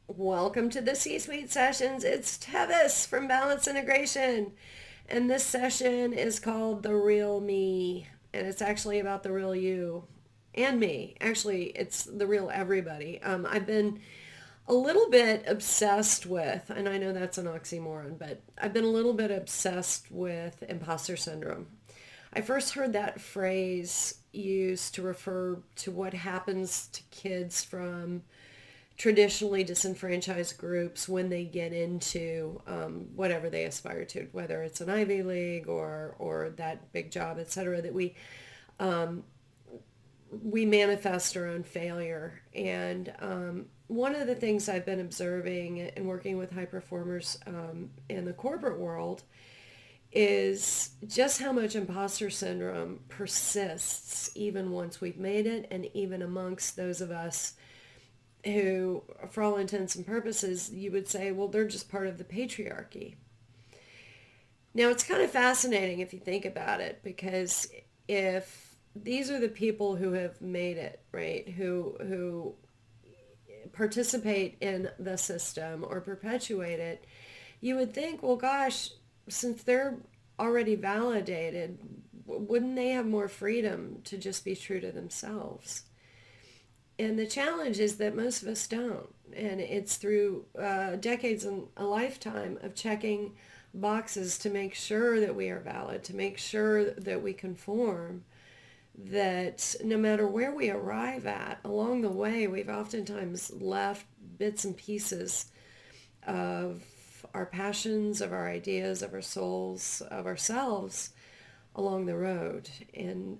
Welcome to the C-Suite Sessions. It's Tevis from Balance Integration. And this session is called The Real Me. And it's actually about the real you and me. Actually, it's the real everybody. I've been a little bit obsessed with, and I know that's an oxymoron, but I've been a little bit obsessed with imposter syndrome. I first heard that phrase used to refer to what happens to kids from traditionally disenfranchised groups when they get into whatever they aspire to, whether it's an Ivy League or that big job, etc. That we manifest our own failure. And one of the things I've been observing and working with high performers in the corporate world is just how much imposter syndrome persists even once we've made it, and even amongst those of us who, for all intents and purposes, you would say, well, they're just part of the patriarchy. Now, it's kind of fascinating if you think about it, because if these are the people who have made it, right, who participate in the system or perpetuate it, you would think, well, gosh, since they're already validated, wouldn't they have more freedom to just be true to themselves? And the challenge is that most of us don't. And it's through decades and a lifetime of checking boxes to make sure that we are valid, to make sure that we conform, that no matter where we arrive at, along the way, we've oftentimes left bits and pieces of our passions, of our ideas, of our souls, of ourselves along the road. And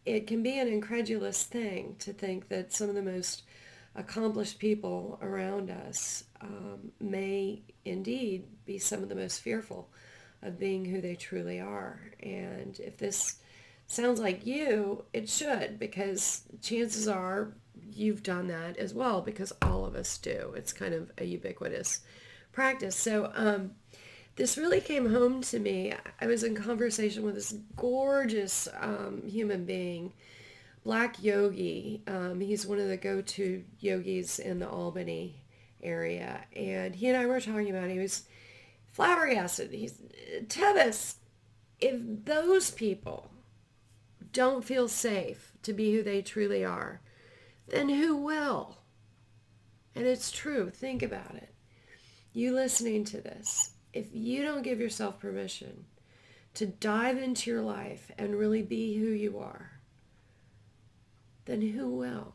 it can be an incredulous thing to think that some of the most accomplished people around us may indeed be some of the most fearful of being who they truly are. And if this sounds like you, it should, because chances are you've done that as well, because all of us do. It's kind of a ubiquitous practice. So this really came home to me. I was in conversation with this gorgeous human being, Black Yogi. He's one of the go-to yogis in the Albany area. And he and I were talking about it. He was flabbergasted. He's, Tevis, if those people don't feel safe to be who they truly are, then who will? And it's true. Think about it. You listening to this, if you don't give yourself permission to dive into your life and really be who you are, then who will?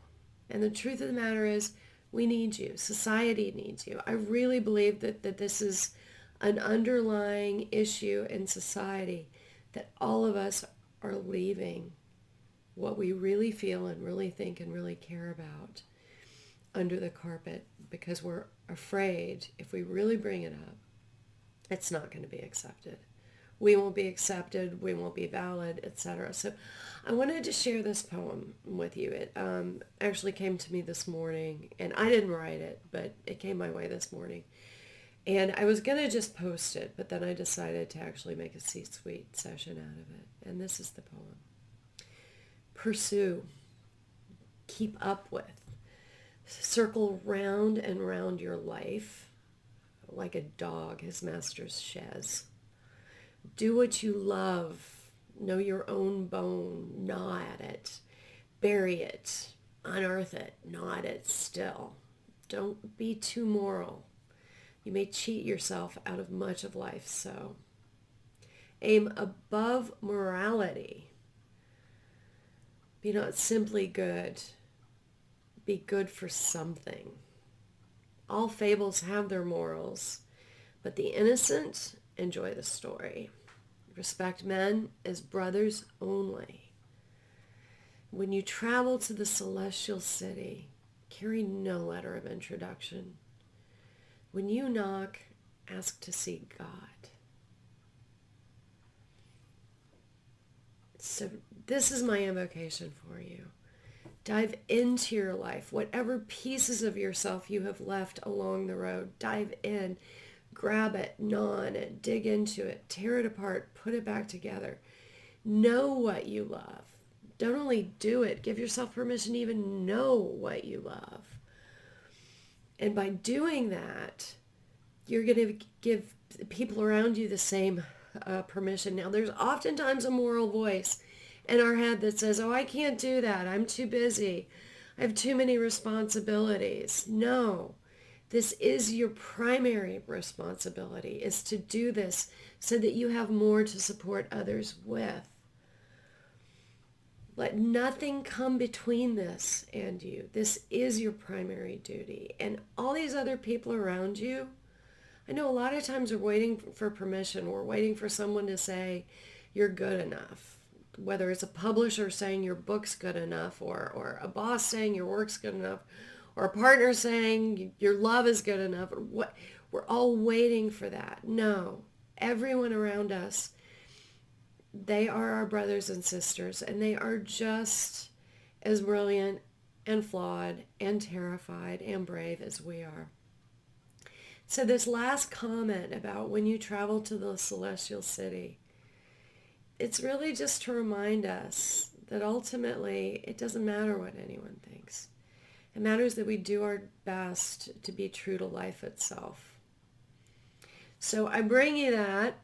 And the truth of the matter is, we need you. Society needs you. I really believe that this is an underlying issue in society, that all of us are leaving what we really feel and really think and really care about under the carpet, because we're afraid if we really bring it up, it's not going to be accepted. We won't be accepted, we won't be valid, etc. So I wanted to share this poem with you. It actually came to me this morning, and I didn't write it, but it came my way this morning. And I was going to just post it, but then I decided to actually make a C-Suite session out of it. And this is the poem. Pursue, keep up with, circle round and round your life like a dog his master's chaise. Do what you love. Know your own bone. Gnaw at it. Bury it. Unearth it. Gnaw at it still. Don't be too moral. You may cheat yourself out of much of life, so. Aim above morality. Be not simply good. Be good for something. All fables have their morals, but the innocent enjoy the story. Respect men as brothers only. When you travel to the celestial city, carry no letter of introduction. When you knock, ask to see God. So this is my invocation for you. Dive into your life. Whatever pieces of yourself you have left along the road, dive in. Grab it, gnaw on it, dig into it, tear it apart, put it back together. Know what you love. Don't only do it, give yourself permission to even know what you love. And by doing that, you're going to give people around you the same permission. Now, there's oftentimes a moral voice in our head that says, oh, I can't do that. I'm too busy. I have too many responsibilities. No, this is your primary responsibility, is to do this so that you have more to support others with. Let nothing come between this and you. This is your primary duty. And all these other people around you, I know a lot of times we're waiting for permission. We're waiting for someone to say you're good enough. Whether it's a publisher saying your book's good enough, or a boss saying your work's good enough, or a partner saying your love is good enough. Or what, we're all waiting for that. No, everyone around us, they are our brothers and sisters, and they are just as brilliant and flawed and terrified and brave as we are. So this last comment about when you travel to the celestial city, it's really just to remind us that ultimately it doesn't matter what anyone thinks. It matters that we do our best to be true to life itself. So I bring you that,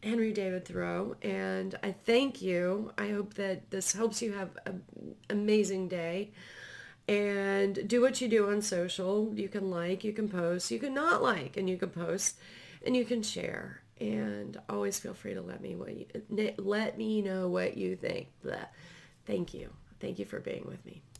Henry David Thoreau, and I thank you. I hope that this helps you have an amazing day. And do what you do on social. You can like, you can post, you can not like, and you can post, and you can share. And always feel free to let me know what you think. Thank you. Thank you for being with me.